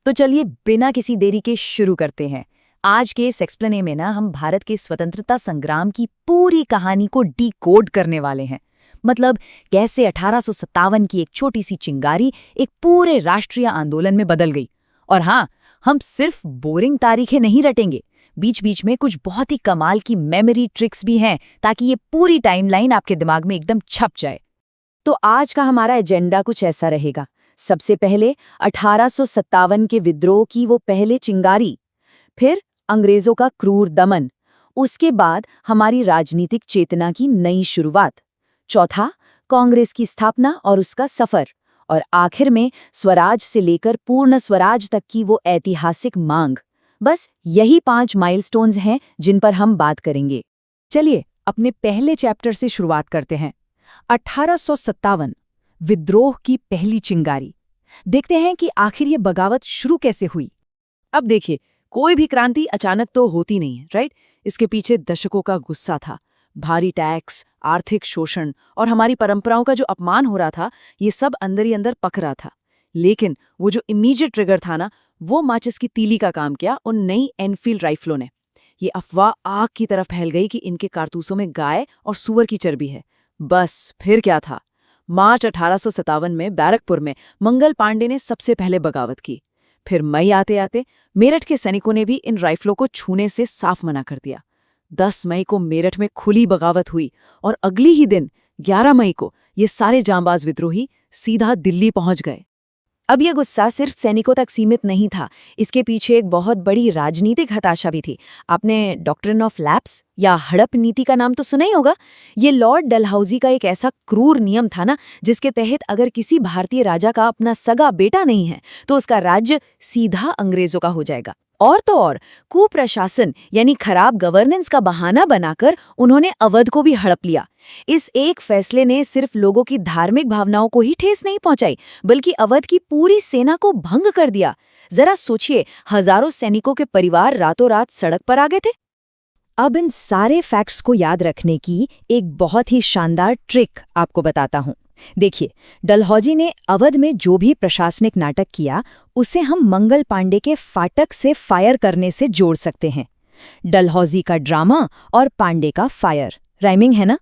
तो चलिए बिना किसी देरी के शुरू करते हैं। आज के इस एक्सप्लेने में ना हम भारत के स्वतंत्रता संग्राम की पूरी कहानी को डिकोड करने वाले हैं। मतलब कैसे 1857 की एक छोटी सी चिंगारी एक पूरे राष्ट्रीय आंदोलन में बदल गई। और हाँ, हम सिर्फ बोरिंग तारीखें नहीं रटेंगे, बीच बीच में कुछ बहुत ही कमाल की मेमोरी ट्रिक्स भी हैं, ताकि ये पूरी टाइमलाइन आपके दिमाग में एकदम छप जाए। तो आज का हमारा एजेंडा कुछ ऐसा रहेगा। सबसे पहले 1857 के विद्रोह की वो पहले चिंगारी, फिर अंग्रेजों का क्रूर दमन, उसके बाद हमारी राजनीतिक चेतना की नई शुरुआत, चौथा कांग्रेस की स्थापना और उसका सफर, और आखिर में स्वराज से लेकर पूर्ण स्वराज तक की वो ऐतिहासिक मांग। बस यही 5 माइलस्टोन्स हैं जिन पर हम बात करेंगे। चलिए अपने पहले चैप्टर से शुरुआत करते हैं। 1857 विद्रोह की पहली चिंगारी। देखते हैं कि आखिर ये बगावत शुरू कैसे हुई। अब देखिए, कोई भी क्रांति अचानक तो होती नहीं है, राइट? इसके पीछे दशकों का गुस्सा था। भारी टैक्स, आर्थिक शोषण और हमारी परंपराओं का जो अपमान हो रहा था, ये सब अंदर ही अंदर पक रहा था। लेकिन वो जो इमीडिएट ट्रिगर था ना, वो माचिस की तीली का काम किया उन नई एनफील्ड राइफलों ने। ये अफवाह आग की तरफ फैल गई कि इनके कारतूसों में गाय और सूअर की चर्बी है। बस फिर क्या था? मार्च 1857 में बैरकपुर में मंगल पांडे ने सबसे पहले बगावत की। फिर मई आते आते मेरठ के सैनिकों ने भी इन राइफलों को छूने से साफ मना कर दिया। 10 मई को मेरठ में खुली बगावत हुई और अगली ही दिन 11 मई को ये सारे जांबाज विद्रोही सीधा दिल्ली पहुंच गए। अब यह गुस्सा सिर्फ सैनिकों तक सीमित नहीं था, इसके पीछे एक बहुत बड़ी राजनीतिक हताशा भी थी। आपने डॉक्ट्रिन ऑफ लैप्स या हड़प नीति का नाम तो सुना ही होगा। ये लॉर्ड डलहौजी का एक ऐसा क्रूर नियम था ना, जिसके तहत अगर किसी भारतीय राजा का अपना सगा बेटा नहीं है तो उसका राज्य सीधा अंग्रेजों का हो जाएगा। और तो और कुप्रशासन यानी खराब गवर्नेंस का बहाना बनाकर उन्होंने अवध को भी हड़प लिया। इस एक फैसले ने सिर्फ लोगों की धार्मिक भावनाओं को ही ठेस नहीं पहुंचाई, बल्कि अवध की पूरी सेना को भंग कर दिया। जरा सोचिए, हजारों सैनिकों के परिवार रातों रात सड़क पर आ गए थे। अब इन सारे फैक्ट्स को याद रखने की एक बहुत ही शानदार ट्रिक आपको बताता हूं। देखिए, डलहौजी ने अवध में जो भी प्रशासनिक नाटक किया, उसे हम मंगल पांडे के फाटक से फायर करने से जोड़ सकते हैं। डलहौजी का ड्रामा और पांडे का फायर, राइमिंग है ना?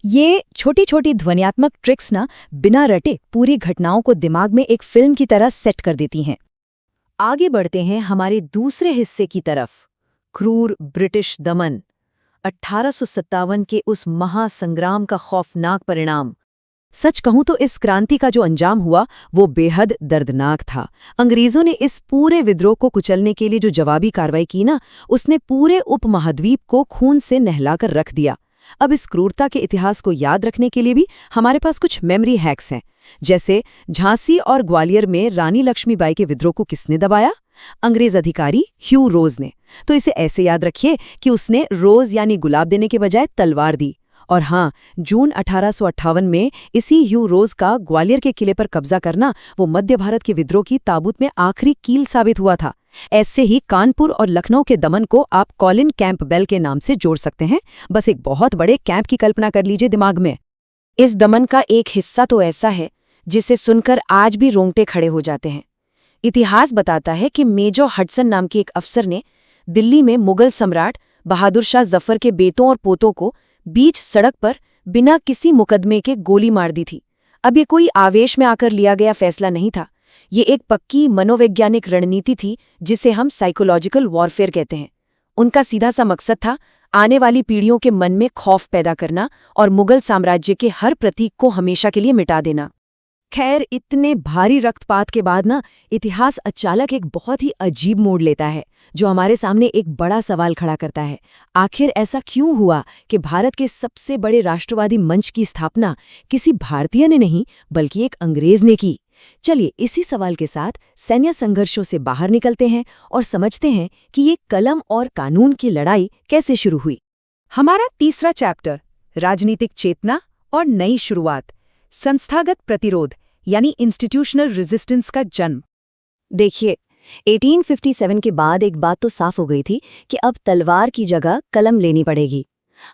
ये छोटी छोटी ध्वन्यात्मक ट्रिक्स ना बिना रटे पूरी घटनाओं को दिमाग में एक फिल्म की तरह सेट कर देती हैं। आगे बढ़ते हैं हमारे दूसरे हिस्से की तरफ, क्रूर ब्रिटिश दमन। 1857 के उस महासंग्राम का खौफनाक परिणाम। सच कहूं तो इस क्रांति का जो अंजाम हुआ वो बेहद दर्दनाक था। अंग्रेजों ने इस पूरे विद्रोह को कुचलने के लिए जो जवाबी कार्रवाई की ना, उसने पूरे उपमहाद्वीप को खून से नहलाकर रख दिया। अब इस क्रूरता के इतिहास को याद रखने के लिए भी हमारे पास कुछ मेमोरी हैक्स हैं। जैसे झांसी और ग्वालियर में रानी लक्ष्मीबाई के विद्रोह को किसने दबाया? अंग्रेज अधिकारी ह्यू रोज ने। तो इसे ऐसे याद रखिए कि उसने रोज यानी गुलाब देने के बजाय तलवार दी। और हाँ, जून 1858 में इसी ह्यू रोज का ग्वालियर के किले पर कब्जा करना वो मध्य भारत के विद्रोह की ताबूत में आखिरी कील साबित हुआ था। ऐसे ही कानपुर और लखनऊ के दमन को आप कॉलिन कैंपबेल के नाम से जोड़ सकते हैं। बस एक बहुत बड़े कैंप की कल्पना कर लीजिए दिमाग में। इस दमन का एक हिस्सा तो ऐसा है जिसे सुनकर आज भी रोंगटे खड़े हो जाते हैं। इतिहास बताता है कि मेजर हडसन नाम के एक अफसर ने दिल्ली में मुगल सम्राट बहादुर शाह जफर के बेटों और पोतों को बीच सड़क पर बिना किसी मुकदमे के गोली मार दी थी। अब ये कोई आवेश में आकर लिया गया फैसला नहीं था। ये एक पक्की मनोवैज्ञानिक रणनीति थी जिसे हम साइकोलॉजिकल वॉरफेयर कहते हैं। उनका सीधा सा मकसद था आने वाली पीढ़ियों के मन में खौफ पैदा करना और मुगल साम्राज्य के हर प्रतीक को हमेशा के लिए मिटा देना। खैर, इतने भारी रक्तपात के बाद ना इतिहास अचानक एक बहुत ही अजीब मोड़ लेता है, जो हमारे सामने एक बड़ा सवाल खड़ा करता है। आखिर ऐसा क्यों हुआ कि भारत के सबसे बड़े राष्ट्रवादी मंच की स्थापना किसी भारतीय ने नहीं बल्कि एक अंग्रेज ने की? चलिए इसी सवाल के साथ सैन्य संघर्षों से बाहर निकलते हैं और समझते हैं कि ये कलम और कानून की लड़ाई कैसे शुरू हुई। हमारा तीसरा चैप्टर, राजनीतिक चेतना और नई शुरुआत, संस्थागत प्रतिरोध यानी इंस्टीट्यूशनल रेजिस्टेंस का जन्म। देखिए, 1857 के बाद एक बात तो साफ हो गई थी कि अब तलवार की जगह कलम लेनी पड़ेगी।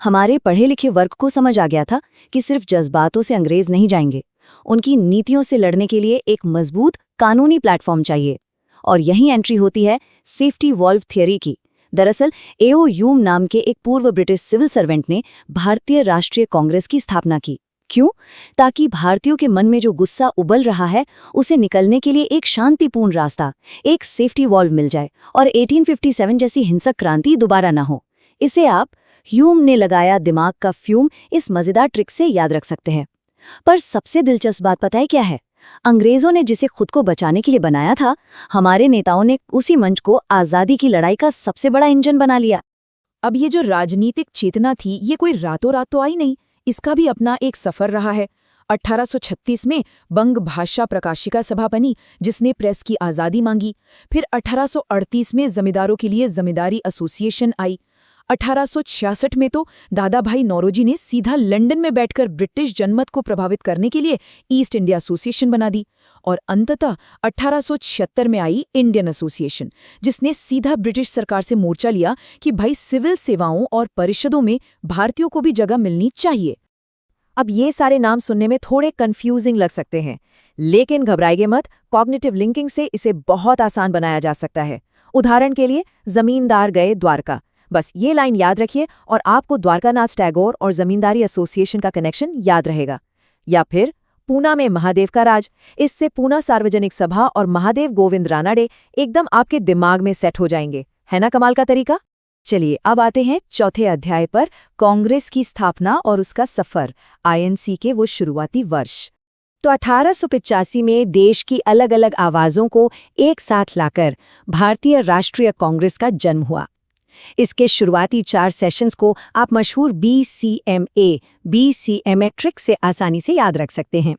हमारे पढ़े लिखे वर्ग को समझ आ गया था कि सिर्फ जज्बातों से अंग्रेज नहीं जाएंगे, उनकी नीतियों से लड़ने के लिए एक मजबूत कानूनी प्लेटफॉर्म चाहिए। और यही एंट्री होती है सेफ्टी वॉल्व थियरी की। दरअसल एओ ह्यूम नाम के एक पूर्व ब्रिटिश सिविल सर्वेंट ने भारतीय राष्ट्रीय कांग्रेस की स्थापना की। क्यों? ताकि भारतीयों के मन में जो गुस्सा उबल रहा है उसे निकलने के लिए एक शांतिपूर्ण रास्ता, एक सेफ्टी वॉल्व मिल जाए और 1857 जैसी हिंसक क्रांति दोबारा ना हो। इसे आप ह्यूम ने लगाया दिमाग का फ्यूम इस मजेदार ट्रिक से याद रख सकते हैं। पर सबसे दिलचस्प बात पता है क्या है? अंग्रेजों ने जिसे खुद को बचाने के लिए बनाया था, हमारे नेताओं ने उसी मंच को आजादी की लड़ाई का सबसे बड़ा इंजन बना लिया। अब ये जो राजनीतिक चेतना थी, ये कोई रातों रात तो आई नहीं, इसका भी अपना एक सफर रहा है। 1836 में बंग भाषा प्रकाशिका सभा बनी, जिसने प्रेस की आज़ादी मांगी। फिर 1838 में जमींदारों के लिए जमींदारी एसोसिएशन आई। 1866 में तो दादा भाई नौरोजी ने सीधा लंदन में बैठकर ब्रिटिश जनमत को प्रभावित करने के लिए ईस्ट इंडिया एसोसिएशन बना दी। और अंततः 1876 में आई इंडियन एसोसिएशन, जिसने सीधा ब्रिटिश सरकार से मोर्चा लिया कि भाई सिविल सेवाओं और परिषदों में भारतीयों को भी जगह मिलनी चाहिए। अब ये सारे नाम सुनने में थोड़े कंफ्यूजिंग लग सकते हैं, लेकिन घबराइए मत, कॉग्निटिव लिंकिंग से इसे बहुत आसान बनाया जा सकता है। उदाहरण के लिए, जमींदार गए द्वारका। बस ये लाइन याद रखिए और आपको द्वारकानाथ टैगोर और जमींदारी एसोसिएशन का कनेक्शन याद रहेगा। या फिर पूना में महादेव का राज, इससे पूना सार्वजनिक सभा और महादेव गोविंद रानाडे एकदम आपके दिमाग में सेट हो जाएंगे। है ना कमाल का तरीका? चलिए अब आते हैं चौथे अध्याय पर, कांग्रेस की स्थापना और उसका सफर, आईएनसी के वो शुरुआती वर्ष। तो 1885 में देश की अलग अलग आवाज़ों को एक साथ लाकर भारतीय राष्ट्रीय कांग्रेस का जन्म हुआ। इसके शुरुआती 4 सेशंस को आप मशहूर BCMA ट्रिक से आसानी से याद रख सकते हैं।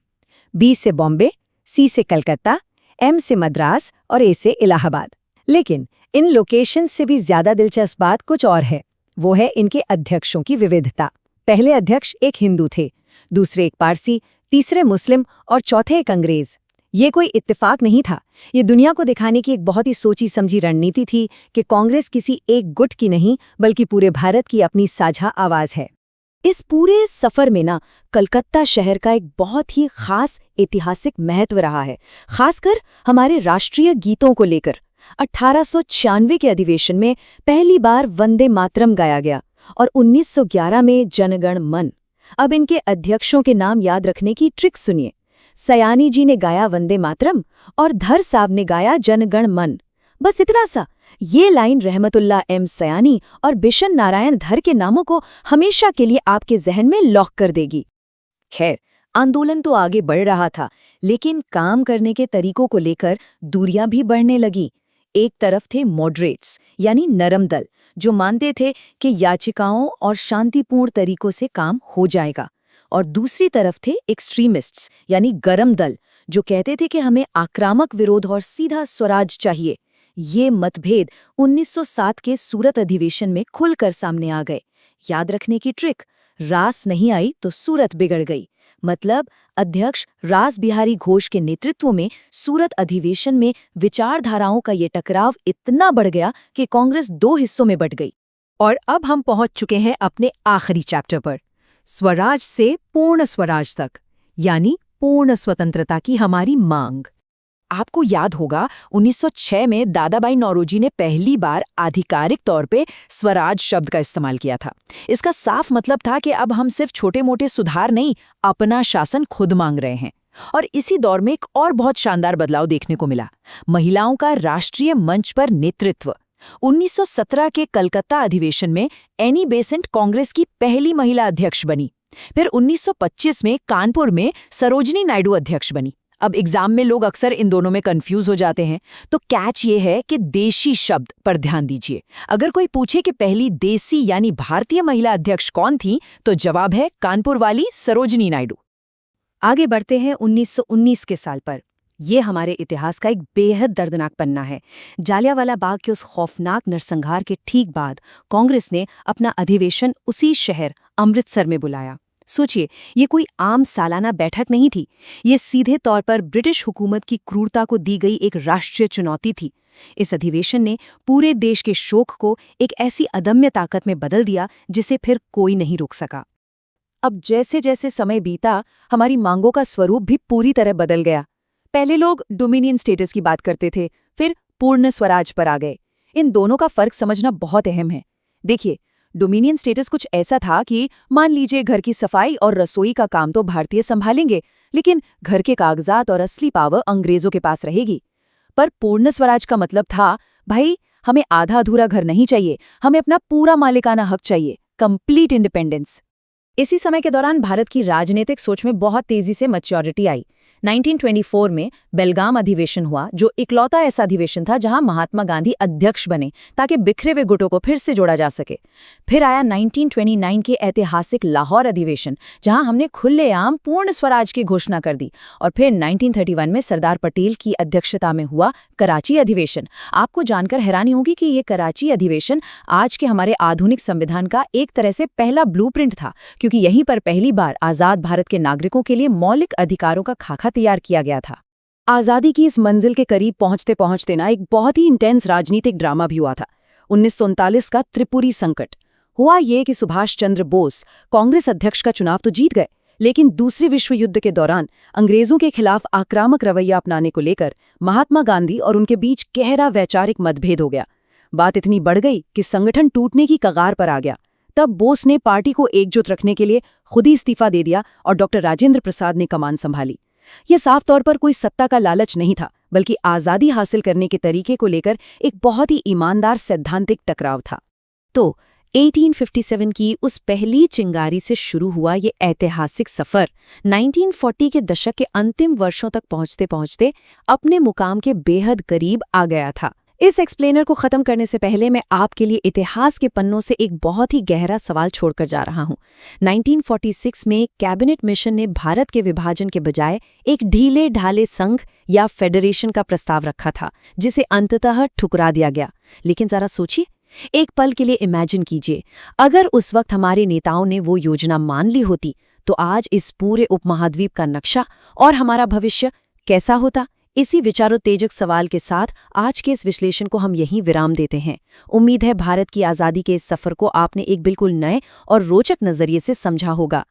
B से बॉम्बे, C से कलकत्ता, M से मद्रास और A से इलाहाबाद। लेकिन इन लोकेशंस से भी ज्यादा दिलचस्प बात कुछ और है, वो है इनके अध्यक्षों की विविधता। पहले अध्यक्ष एक हिंदू थे, दूसरे एक पारसी, तीसरे मुस्लिम और चौथे एक अंग्रेज। ये कोई इत्तेफाक नहीं था, ये दुनिया को दिखाने की एक बहुत ही सोची समझी रणनीति थी कि कांग्रेस किसी एक गुट की नहीं बल्कि पूरे भारत की अपनी साझा आवाज है। इस पूरे सफर में ना कलकत्ता शहर का एक बहुत ही खास ऐतिहासिक महत्व रहा है, खासकर हमारे राष्ट्रीय गीतों को लेकर। 1896 के अधिवेशन में पहली बार वंदे मातरम गाया गया और 1911 में जनगण मन। अब इनके अध्यक्षों के नाम याद रखने की ट्रिक सुनिए। सयानी जी ने गाया वंदे मातरम और धर साहब ने गाया जनगण मन। बस इतना सा। ये लाइन रहमतुल्लाह एम सयानी और बिशन नारायण धर के नामों को हमेशा के लिए आपके जहन में लॉक कर देगी। खैर, आंदोलन तो आगे बढ़ रहा था, लेकिन काम करने के तरीकों को लेकर दूरियां भी बढ़ने लगी। एक तरफ थे मॉडरेट्स यानी नरम दल, जो मानते थे कि याचिकाओं और शांतिपूर्ण तरीकों से काम हो जाएगा, और दूसरी तरफ थे एक्सट्रीमिस्ट्स यानी गरम दल, जो कहते थे कि हमें आक्रामक विरोध और सीधा स्वराज चाहिए। ये मतभेद 1907 के सूरत अधिवेशन में खुलकर सामने आ गए। याद रखने की ट्रिक, रास नहीं आई तो सूरत बिगड़ गई। मतलब अध्यक्ष रास बिहारी घोष के नेतृत्व में सूरत अधिवेशन में विचारधाराओं का ये टकराव इतना बढ़ गया कि कांग्रेस 2 हिस्सों में बट गई। और अब हम पहुंच चुके हैं अपने आखिरी चैप्टर पर, स्वराज से पूर्ण स्वराज तक, यानी पूर्ण स्वतंत्रता की हमारी मांग। आपको याद होगा 1906 में दादाभाई नौरोजी ने पहली बार आधिकारिक तौर पे स्वराज शब्द का इस्तेमाल किया था। इसका साफ मतलब था कि अब हम सिर्फ छोटे मोटे सुधार नहीं, अपना शासन खुद मांग रहे हैं। और इसी दौर में एक और बहुत शानदार बदलाव देखने को मिला, महिलाओं का राष्ट्रीय मंच पर नेतृत्व। 1917 के कलकत्ता अधिवेशन में एनी बेसेंट कांग्रेस की पहली महिला अध्यक्ष बनी। फिर 1925 में कानपुर में सरोजनी नायडू अध्यक्ष बनी। अब एग्जाम में लोग अक्सर इन दोनों में कंफ्यूज हो जाते हैं, तो कैच ये है कि देशी शब्द पर ध्यान दीजिए। अगर कोई पूछे कि पहली देसी यानी भारतीय महिला अध्यक्ष कौन थी, तो जवाब है कानपुर वाली सरोजनी नायडू। आगे बढ़ते हैं 1919 के साल पर। ये हमारे इतिहास का एक बेहद दर्दनाक पन्ना है। जालियांवाला बाग के उस खौफनाक नरसंहार के ठीक बाद कांग्रेस ने अपना अधिवेशन उसी शहर अमृतसर में बुलाया। सोचिए, ये कोई आम सालाना बैठक नहीं थी, ये सीधे तौर पर ब्रिटिश हुकूमत की क्रूरता को दी गई एक राष्ट्रीय चुनौती थी। इस अधिवेशन ने पूरे देश के शोक को एक ऐसी अदम्य ताकत में बदल दिया जिसे फिर कोई नहीं रोक सका। अब जैसे जैसे समय बीता, हमारी मांगों का स्वरूप भी पूरी तरह बदल गया। पहले लोग डोमिनियन स्टेटस की बात करते थे, फिर पूर्ण स्वराज पर आ गए। इन दोनों का फर्क समझना बहुत अहम है। देखिए, डोमिनियन स्टेटस कुछ ऐसा था कि मान लीजिए घर की सफाई और रसोई का काम तो भारतीय संभालेंगे, लेकिन घर के कागजात और असली पावर अंग्रेजों के पास रहेगी। पर पूर्ण स्वराज का मतलब था, भाई हमें आधा अधूरा घर नहीं चाहिए, हमें अपना पूरा मालिकाना हक चाहिए, कंप्लीट इंडिपेंडेंस। इसी समय के दौरान भारत की राजनीतिक सोच में बहुत तेजी से मैच्योरिटी आई। 1924 में बेलगाम अधिवेशन हुआ, जो इकलौता ऐसा अधिवेशन था जहां महात्मा गांधी अध्यक्ष बने ताकि बिखरे हुए गुटों को फिर से जोड़ा जा सके। फिर आया 1929 के ऐतिहासिक लाहौर अधिवेशन, जहां हमने खुलेआम पूर्ण स्वराज की घोषणा कर दी। और फिर 1931 में सरदार पटेल की अध्यक्षता में हुआ कराची अधिवेशन। आपको जानकर हैरानी होगी कि ये कराची अधिवेशन आज के हमारे आधुनिक संविधान का एक तरह से पहला ब्लूप्रिंट था, क्योंकि यहीं पर पहली बार आजाद भारत के नागरिकों के लिए मौलिक अधिकारों का खाका तैयार किया गया था। आजादी की इस मंजिल के करीब पहुंचते पहुंचते एक बहुत ही इंटेंस राजनीतिक ड्रामा भी हुआ था। 1939 का त्रिपुरी संकट। हुआ ये कि सुभाष चंद्र बोस कांग्रेस अध्यक्ष का चुनाव तो जीत गए, लेकिन दूसरे विश्व युद्ध के दौरान अंग्रेजों के खिलाफ आक्रामक रवैया अपनाने को लेकर महात्मा गांधी और उनके बीच गहरा वैचारिक मतभेद हो गया। बात इतनी बढ़ गई कि संगठन टूटने की कगार पर आ गया। तब बोस ने पार्टी को एकजुट रखने के लिए खुद ही इस्तीफा दे दिया और डॉक्टर राजेंद्र प्रसाद ने कमान संभाली। यह साफ तौर पर कोई सत्ता का लालच नहीं था, बल्कि आज़ादी हासिल करने के तरीके को लेकर एक बहुत ही ईमानदार सैद्धांतिक टकराव था। तो 1857 की उस पहली चिंगारी से शुरू हुआ ये ऐतिहासिक सफर 1940 के दशक के अंतिम वर्षों तक पहुंचते पहुंचते अपने मुकाम के बेहद करीब आ गया था। इस एक्सप्लेनर को खत्म करने से पहले मैं आपके लिए इतिहास के पन्नों से एक बहुत ही गहरा सवाल छोड़कर जा रहा हूं। 1946 में कैबिनेट मिशन ने भारत के विभाजन के बजाय एक ढीले ढाले संघ या फेडरेशन का प्रस्ताव रखा था, जिसे अंततः ठुकरा दिया गया। लेकिन जरा सोचिए, एक पल के लिए इमेजिन कीजिए, अगर उस वक्त हमारे नेताओं ने वो योजना मान ली होती तो आज इस पूरे उपमहाद्वीप का नक्शा और हमारा भविष्य कैसा होता। इसी विचारोत्तेजक सवाल के साथ आज के इस विश्लेषण को हम यहीं विराम देते हैं। उम्मीद है भारत की आज़ादी के इस सफ़र को आपने एक बिल्कुल नए और रोचक नज़रिए से समझा होगा।